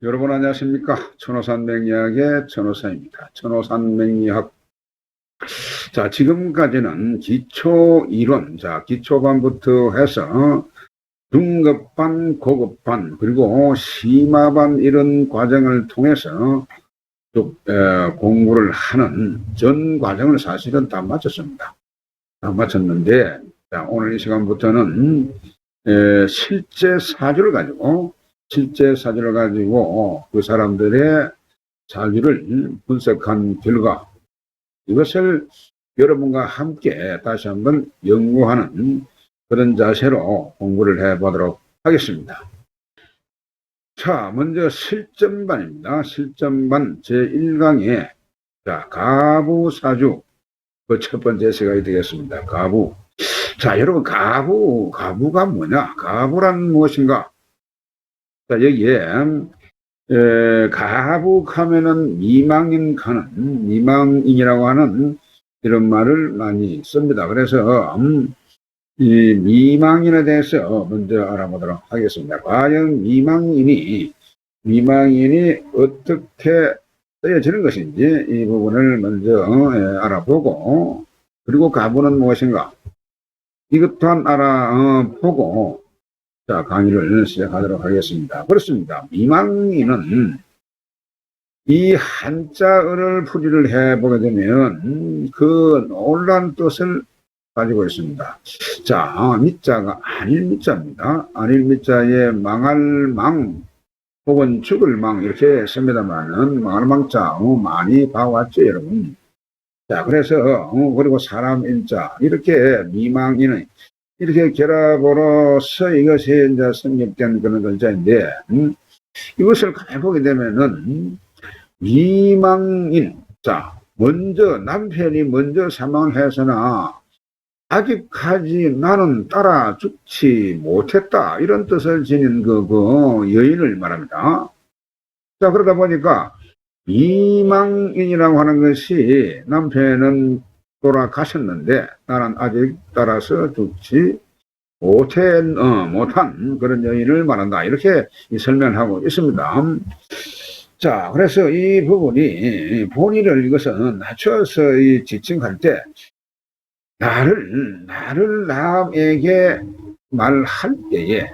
여러분 안녕하십니까? 천호산맹리학의 천호사입니다. 천호산맹리학. 자, 지금까지는 기초이론, 자, 기초반부터 해서 중급반, 고급반, 그리고 심화반 이런 과정을 통해서 쭉 공부를 하는 전 과정을 사실은 다 마쳤습니다. 다 마쳤는데, 자, 오늘 이 시간부터는 실제 사주를 가지고 그 사람들의 사주를 분석한 결과 이것을 여러분과 함께 다시 한번 연구하는 그런 자세로 공부를 해보도록 하겠습니다. 자, 먼저 실전반입니다. 실전반 제1강에 자, 가부사주 그 첫 번째 시간이 되겠습니다. 가부. 자, 여러분 가부가 뭐냐? 가부란 무엇인가? 자, 여기에 가북하면은 미망인이라고 하는 이런 말을 많이 씁니다. 그래서 이 미망인에 대해서 먼저 알아보도록 하겠습니다. 과연 미망인이 어떻게 쓰여지는 것인지 이 부분을 먼저 알아보고, 그리고 가부는 무엇인가 이것 또한 알아보고 자, 강의를 시작하도록 하겠습니다. 그렇습니다. 미망인은 이 한자어를 풀이를 해보게 되면 그 놀라운 뜻을 가지고 있습니다. 자, 미자가 안일미자입니다. 안일미자에 망할 망 혹은 죽을 망 이렇게 씁니다만은 망할 망자 많이 봐왔죠, 여러분. 자, 그래서 그리고 사람 인자 이렇게 미망인은 이렇게 결합으로서 이것이 이제 성립된 그런 글자인데, 이것을 가만히 보게 되면은, 미망인. 자, 남편이 먼저 사망을 해서나, 아직까지 나는 따라 죽지 못했다. 이런 뜻을 지닌 그 여인을 말합니다. 자, 그러다 보니까, 미망인이라고 하는 것이 남편은 돌아가셨는데 나는 아직 따라서 죽지 못한 그런 여인을 말한다. 이렇게 설명하고 있습니다. 자, 그래서 이 부분이 본의를 이것은 낮춰서 지칭할 때 나를 남에게 말할 때에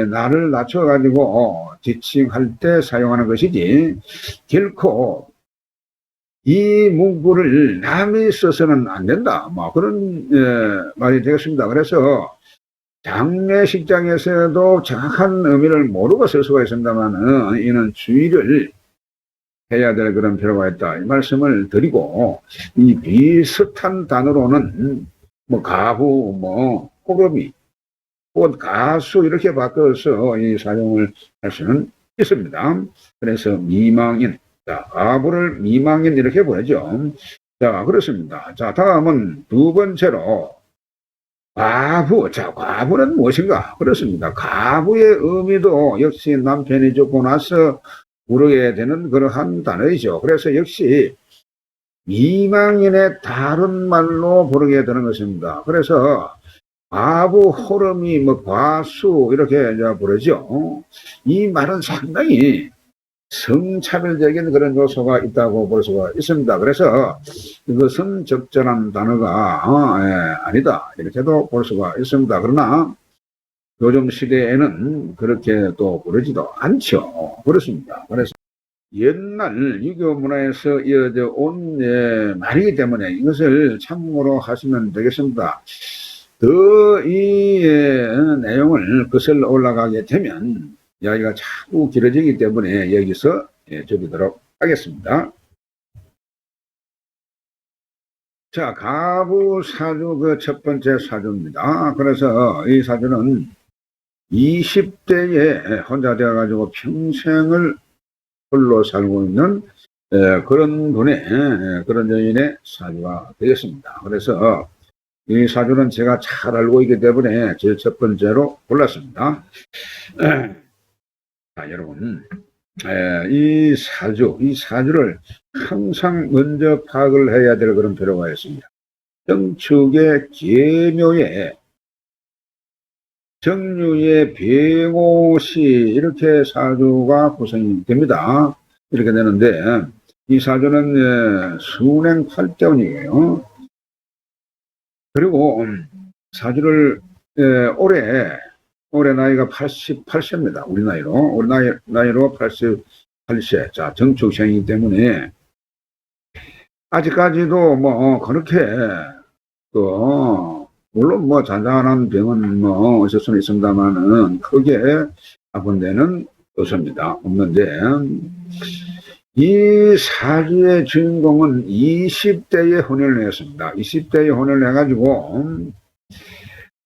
나를 낮춰가지고 지칭할 때 사용하는 것이지 결코 이 문구를 남이 써서는 안 된다. 뭐 그런 말이 되겠습니다. 그래서 장례식장에서도 정확한 의미를 모르고 쓸 수가 있습니다만은 이는 주의를 해야 될 그런 필요가 있다. 이 말씀을 드리고 이 비슷한 단어로는 뭐 가부, 뭐 호러미, 혹은 가수 이렇게 바꿔서 이 사용을 할 수는 있습니다. 그래서 미망인. 자, 가부를 미망인 이렇게 보내죠. 자, 그렇습니다. 자, 다음은 두 번째로 과부. 자, 과부는 무엇인가? 그렇습니다. 가부의 의미도 역시 남편이 죽고 나서 부르게 되는 그러한 단어이죠. 그래서 역시 미망인의 다른 말로 부르게 되는 것입니다. 그래서 과부, 호름이, 뭐, 과수, 이렇게 이제 부르죠. 이 말은 상당히 성차별적인 그런 요소가 있다고 볼 수가 있습니다. 그래서 이것은 적절한 단어가 아니다. 이렇게도 볼 수가 있습니다. 그러나 요즘 시대에는 그렇게 또 부르지도 않죠. 그렇습니다. 그래서 옛날 유교 문화에서 이어져 온 말이기 때문에 이것을 참고로 하시면 되겠습니다. 더 이 내용을 거슬러 올라가게 되면 이야기가 자꾸 길어지기 때문에 여기서 줄이도록 하겠습니다. 자, 가부사주 그 첫 번째 사주입니다. 그래서 이 사주는 20대에 혼자 되어가지고 평생을 홀로 살고 있는 그런 분의 그런 여인의 사주가 되겠습니다. 그래서 이 사주는 제가 잘 알고 있기 때문에 제일 첫 번째로 골랐습니다. 자, 여러분, 이 사주를 항상 먼저 파악을 해야 될 그런 필요가 있습니다. 정축의 계묘에 정유의 병오시 이렇게 사주가 구성이 됩니다. 이렇게 되는데 이 사주는 순행 8대운이에요. 그리고 사주를 올해 나이가 88세입니다. 우리 나이로 88세. 자, 정축생이기 때문에 아직까지도 뭐 그렇게 물론 뭐 잔잔한 병은 뭐 있을 수는 있습니다만은 크게 아픈 데는 없는데 이 사주의 주인공은 20대에 혼연을 했습니다. 20대에 혼연을 해가지고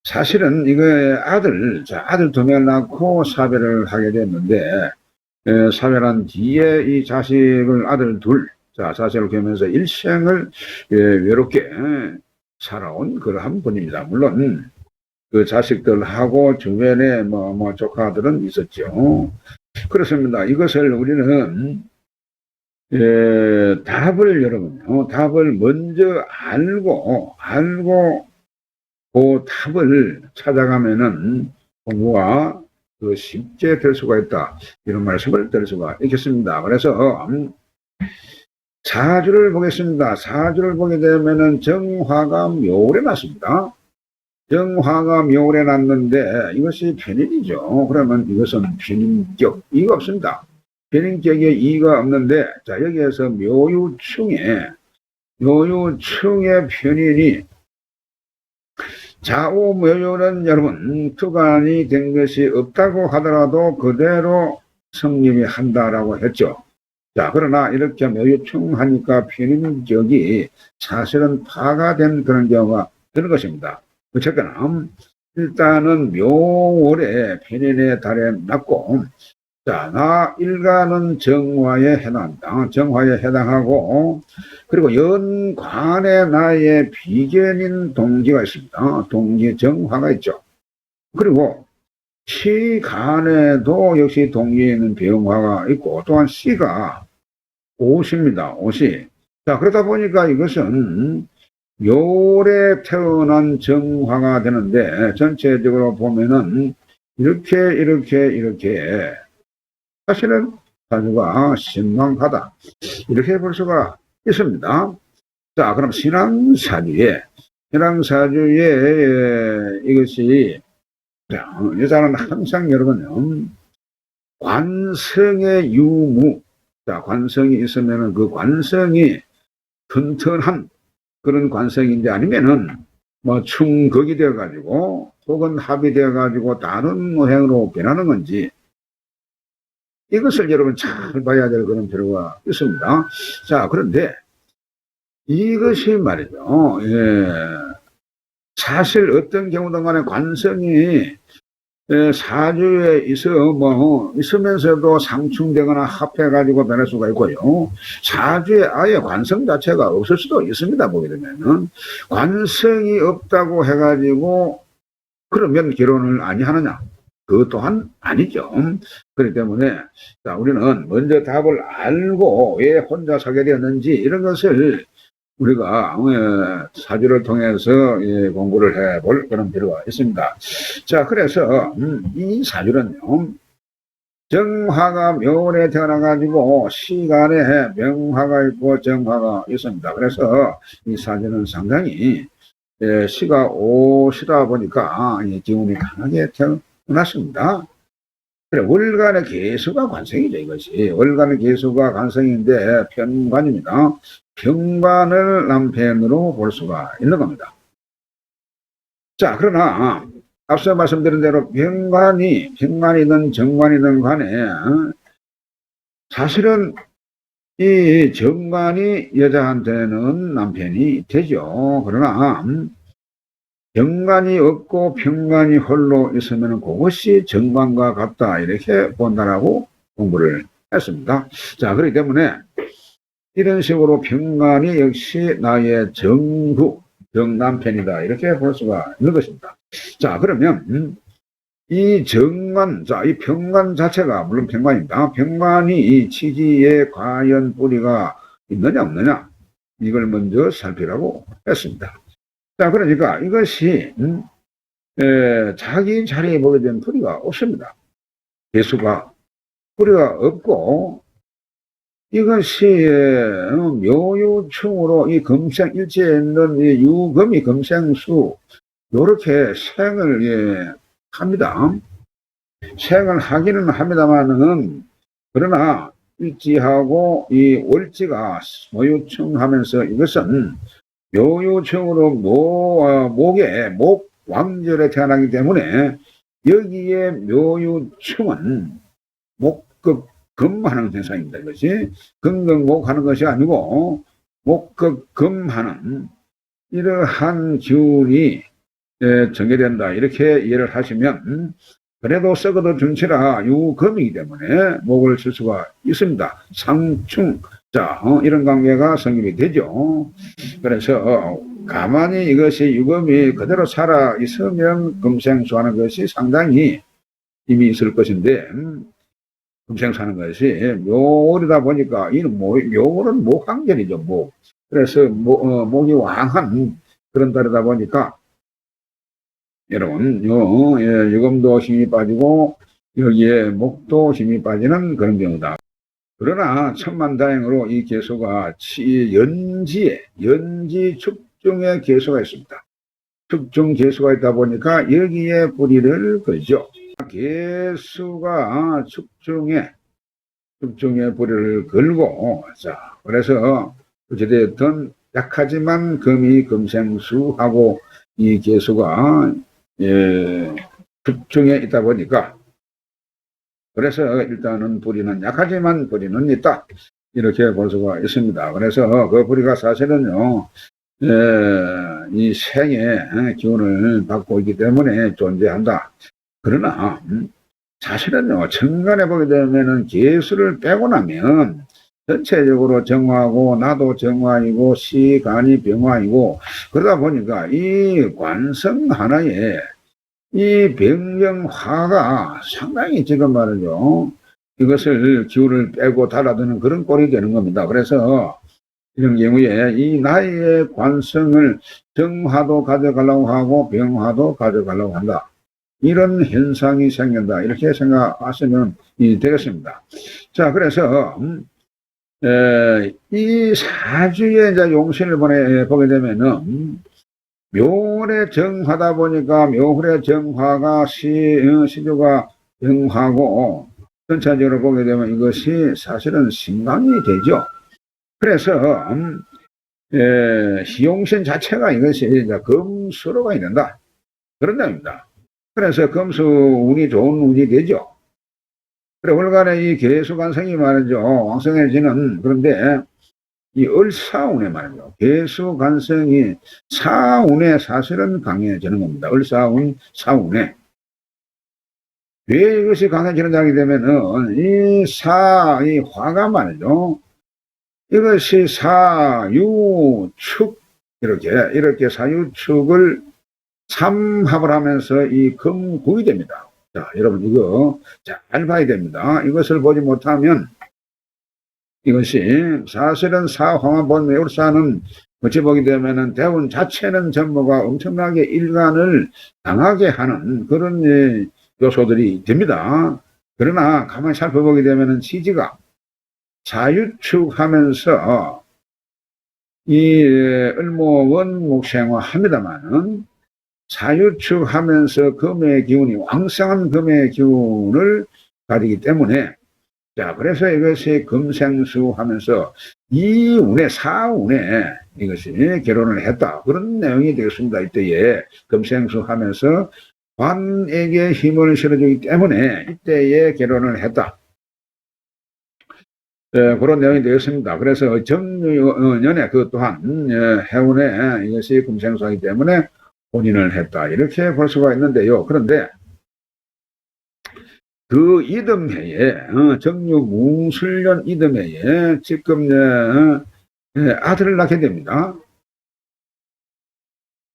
사실은 이거 아들 2명 낳고 사별을 하게 됐는데 사별한 뒤에 이 자식을 아들 자식을 키우면서 일생을 외롭게 살아온 그러한 분입니다. 물론 그 자식들하고 주변에 뭐 조카들은 있었죠. 그렇습니다. 이것을 우리는 답을 먼저 알고 그 답을 찾아가면은 공부가 더 쉽게 될 수가 있다. 이런 말씀을 드릴 수가 있겠습니다. 그래서 사주를 보겠습니다. 사주를 보게 되면은 정화가 묘월에 났습니다. 정화가 묘월에 났는데 이것이 편인이죠. 그러면 이것은 편인격 이가 없습니다. 편인격에 이가 없는데 자 여기에서 묘유충의 편인이 좌우묘유는 여러분 투간이 된 것이 없다고 하더라도 그대로 성립이 한다라고 했죠. 자 그러나 이렇게 묘유충하니까 편인격이 사실은 파가 된 그런 경우가 되는 것입니다. 어쨌거나 일단은 묘월에 편인의 달에 났고 자, 나 일간은 정화에 해당한다. 정화에 해당하고 그리고 연관에 나의 비견인 동기가 있습니다. 동기 정화가 있죠. 그리고 시간에도 역시 동기에 있는 병화가 있고 또한 시가 옷입니다. 옷이. 자, 그러다 보니까 이것은 묘월에 태어난 정화가 되는데 전체적으로 보면은 이렇게 사실은 사주가 신망하다 이렇게 볼 수가 있습니다. 자 그럼 신앙사주에 이것이 여자는 항상 여러분 관성의 유무 자 관성이 있으면 그 관성이 튼튼한 그런 관성인지 아니면은 뭐 충극이 되어 가지고 혹은 합이 되어 가지고 다른 모양으로 변하는 건지 이것을 여러분 잘 봐야 될 그런 필요가 있습니다. 자, 그런데 이것이 말이죠. 사실 어떤 경우든 간에 관성이 사주에 있으면서도 상충되거나 합해가지고 변할 수가 있고요. 사주에 아예 관성 자체가 없을 수도 있습니다. 보게 되면은. 관성이 없다고 해가지고 그러면 결혼을 아니하느냐? 그것 또한 아니죠. 그렇기 때문에 자, 우리는 먼저 답을 알고 왜 혼자 사게 되었는지 이런 것을 우리가 사주를 통해서 공부를 해볼 그런 필요가 있습니다. 자, 그래서 이 사주는요. 정화가 묘월에 태어나가지고 시간에 명화가 있고 정화가 있습니다. 그래서 이 사주는 상당히 시가 오시다 보니까 기운이 강하게 태어났습니다. 그래, 월간의 개수가 관성이죠, 이것이. 월간의 개수가 관성인데 편관입니다. 편관을 남편으로 볼 수가 있는 겁니다. 자, 그러나 앞서 말씀드린 대로 편관이든 정관이든 간에 사실은 이 정관이 여자한테는 남편이 되죠. 그러나 정관이 없고 편관이 홀로 있으면 그것이 정관과 같다 이렇게 본다라고 공부를 했습니다. 자, 그렇기 때문에 이런 식으로 편관이 역시 나의 정남편이다 이렇게 볼 수가 있는 것입니다. 자, 그러면 이 정관, 이 편관 자체가 물론 편관입니다. 편관이 이 치지에 과연 뿌리가 있느냐 없느냐 이걸 먼저 살피라고 했습니다. 자, 그러니까 이것이 자기 자리에 보게 되면 뿌리가 없습니다. 개수가 뿌리가 없고 이것이 묘유충으로 이 금생일체에 있는 이 유금이 금생수 요렇게 생을 합니다. 생을 하기는 합니다만은 그러나 일지하고 이 월지가 묘유충하면서 이것은 묘유충으로 목에 목왕절에 태어나기 때문에 여기에 묘유충은 목극 금하는 현상입니다. 이것이 금극목하는 것이 아니고 목극 금하는 이러한 기운이 정해된다. 이렇게 이해를 하시면 그래도 썩어도 준치라 유금이기 때문에 목을 쓸 수가 있습니다. 상충 자 이런 관계가 성립이 되죠. 그래서 가만히 이것이 유금이 그대로 살아 있으면 금생수하는 것이 상당히 힘이 있을 것인데 금생수하는 것이 묘월이다 보니까 이 묘월은 목항절이죠. 목. 그래서 목이 왕한 그런 달이다 보니까 여러분 유금도 힘이 빠지고 여기에 목도 힘이 빠지는 그런 경우다. 그러나 천만다행으로 이 개수가 연지 축중의 개수가 있습니다. 축중 개수가 있다 보니까 여기에 뿌리를 걸죠. 개수가 축중에 뿌리를 걸고, 자, 그래서 어찌됐든 약하지만 금이 금생수하고 이 개수가 축중에 있다 보니까 그래서 일단은 뿌리는 약하지만 뿌리는 있다. 이렇게 볼 수가 있습니다. 그래서 그 뿌리가 사실은요, 이 생의 기운을 받고 있기 때문에 존재한다. 그러나 사실은요, 천간에 보게 되면은 개수를 빼고 나면 전체적으로 정화고 나도 정화이고 시간이 병화이고 그러다 보니까 이 관성 하나에 이 병정화가 상당히 지금 말이죠. 이것을 기운을 빼고 달아드는 그런 꼴이 되는 겁니다. 그래서 이런 경우에 이 나이의 관성을 정화도 가져가려고 하고 병화도 가져가려고 한다. 이런 현상이 생긴다. 이렇게 생각하시면 되겠습니다. 자, 그래서 이 사주에 이제 용신을 보게 되면은 묘월의 정화다 보니까 묘월의 정화가 시주가 병화고 전체적으로 보게 되면 이것이 사실은 신강이 되죠. 그래서 시용신 자체가 이것이 이제 금수로가 있는다. 그런 점입니다. 그래서 금수 운이 좋은 운이 되죠. 그래 월간에 이 개수관성이 말이죠. 왕성해지는 그런데 이 을사운에 말이죠. 개수관성이 사운에 사실은 강해지는 겁니다. 을사운, 사운에. 왜 이것이 강해지는 장이 되면은 이 화가 말이죠. 이것이 사유축 이렇게 사유축을 삼합을 하면서 이 금국이 됩니다. 자, 여러분 이거 잘 봐야 됩니다. 이것을 보지 못하면 이것이 사실은 사황화본 을사는 어찌 보게 되면은 대운 자체는 전부가 엄청나게 일간을 당하게 하는 그런 요소들이 됩니다. 그러나 가만히 살펴보게 되면은 시지가 사유축하면서 이 을목은 목생화합니다만은 사유축하면서 금의 기운이 왕성한 금의 기운을 가지기 때문에 자 그래서 이것이 금생수 하면서 이운에 사운에 이것이 결혼을 했다 그런 내용이 되겠습니다. 이때에 금생수 하면서 관에게 힘을 실어주기 때문에 이때에 결혼을 했다. 그런 내용이 되겠습니다. 그래서 정년에 그 또한 해운에 이것이 금생수하기 때문에 혼인을 했다. 이렇게 볼 수가 있는데요. 그런데 그 이듬해에 정유 뭉술년 이듬해에 지금 아들을 낳게 됩니다.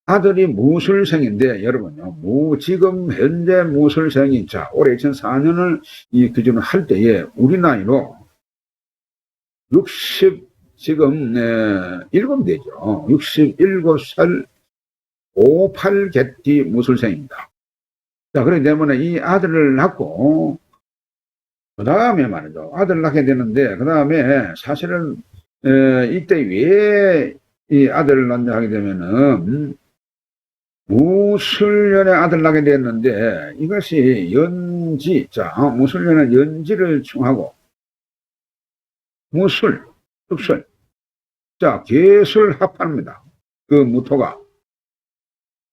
아들이 무술생인데 여러분요. 지금 현재 무술생이 자 올해 2004년을 이 기준을 할 때에 우리 나이로 60 지금 7되죠. 67살 58개띠 무술생입니다. 자, 그렇기 때문에 이 아들을 낳고, 그 다음에 말이죠. 아들을 낳게 되는데, 그 다음에 사실은, 이때 왜 이 아들을 낳냐 하게 되면은, 무술년에 아들 낳게 됐는데, 이것이 연지, 자, 무술년은 연지를 충하고, 무술, 흑술, 자, 계술 합합니다. 그 무토가.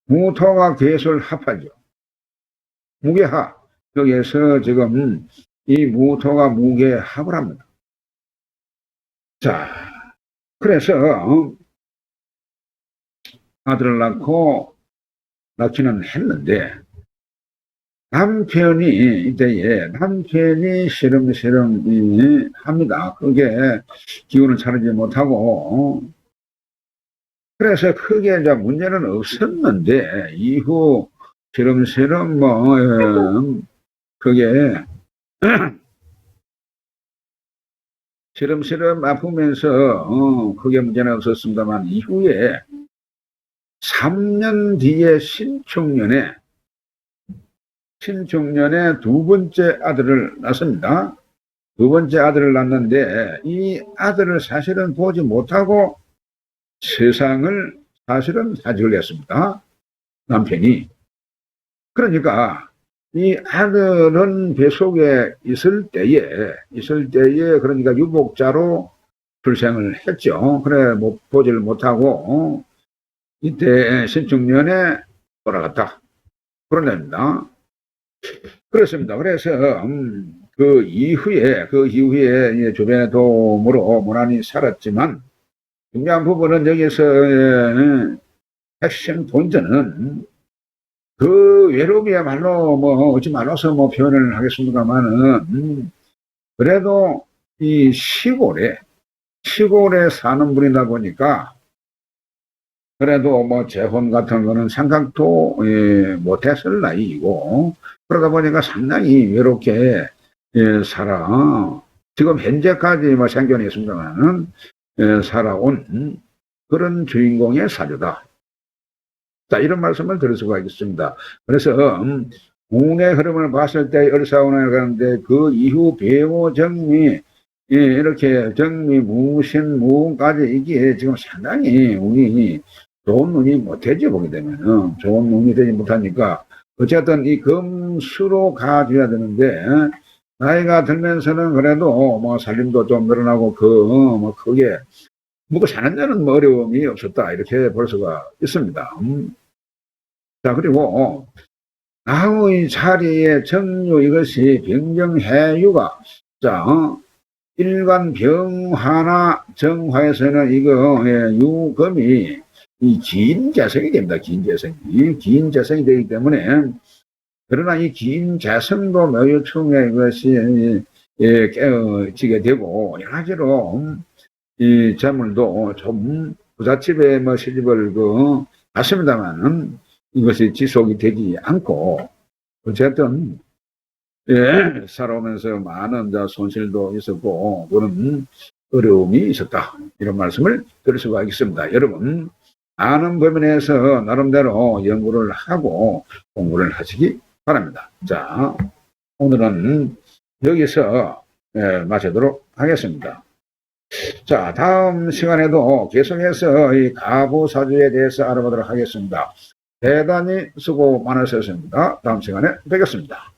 무토가 계술 합하죠. 무게합. 여기에서 지금 이 무토가 무게합을 합니다. 자, 그래서 아들을 낳고 낳기는 했는데 남편이 이때에 남편이 시름시름 합니다. 그게 기운을 차리지 못하고 그래서 크게 이제 문제는 없었는데 이후 시름시름 그게 시름시름 아프면서 크게 문제는 없었습니다만 이후에 3년 뒤에 신축년에 두 번째 아들을 낳습니다. 두 번째 아들을 낳는데 이 아들을 사실은 보지 못하고 세상을 사실은 사직을 했습니다. 남편이. 그러니까 이 아들은 뱃속에 있을 때에 그러니까 유복자로 출생을 했죠. 그래 보지를 못하고 이때 신축년에 돌아갔다. 그런 겁니다. 그렇습니다. 그래서 그 이후에 주변의 도움으로 무난히 살았지만 중요한 부분은 여기서 핵심 본전은 그 외로움이야말로 어찌 말아서 표현을 하겠습니다만은 그래도 이 시골에 사는 분이다 보니까 그래도 재혼 같은 거는 생각도 못했을 나이이고 그러다 보니까 상당히 외롭게 살아 지금 현재까지 생존이 있습니다만은 살아온 그런 주인공의 사주다. 자, 이런 말씀을 드릴 수가 있습니다. 그래서 운의 흐름을 봤을 때 을사운을 가는데 그 이후 배우 정미 이렇게 정미 무신 무까지 이게 지금 상당히 운이 좋은 운이 못되죠. 보게 되면은 좋은 운이 되지 못하니까 어쨌든 이 금수로 가줘야 되는데 나이가 들면서는 그래도 살림도 좀 늘어나고 크게 먹고 사는 데는 어려움이 없었다 이렇게 볼 수가 있습니다. 자, 그리고 나의 자리에 정유 이것이 병정해유가 자 일간 병화나 정화에서는 이거 유금이 이 긴 재성이 됩니다. 긴 재성이 되기 때문에 그러나 이 긴 재성도 묘유충에 이것이 깨어지게 되고 여러 가지로 이 재물도 좀 부잣집에 시집을 갔습니다만은 이것이 지속이 되지 않고 어쨌든 살아오면서 많은 손실도 있었고 그런 어려움이 있었다 이런 말씀을 드릴 수가 있습니다. 여러분 아는 범위 내에서 나름대로 연구를 하고 공부를 하시기 바랍니다. 자, 오늘은 여기서 마치도록 하겠습니다. 자, 다음 시간에도 계속해서 이 가부사주에 대해서 알아보도록 하겠습니다. 대단히 수고 많으셨습니다. 다음 시간에 뵙겠습니다.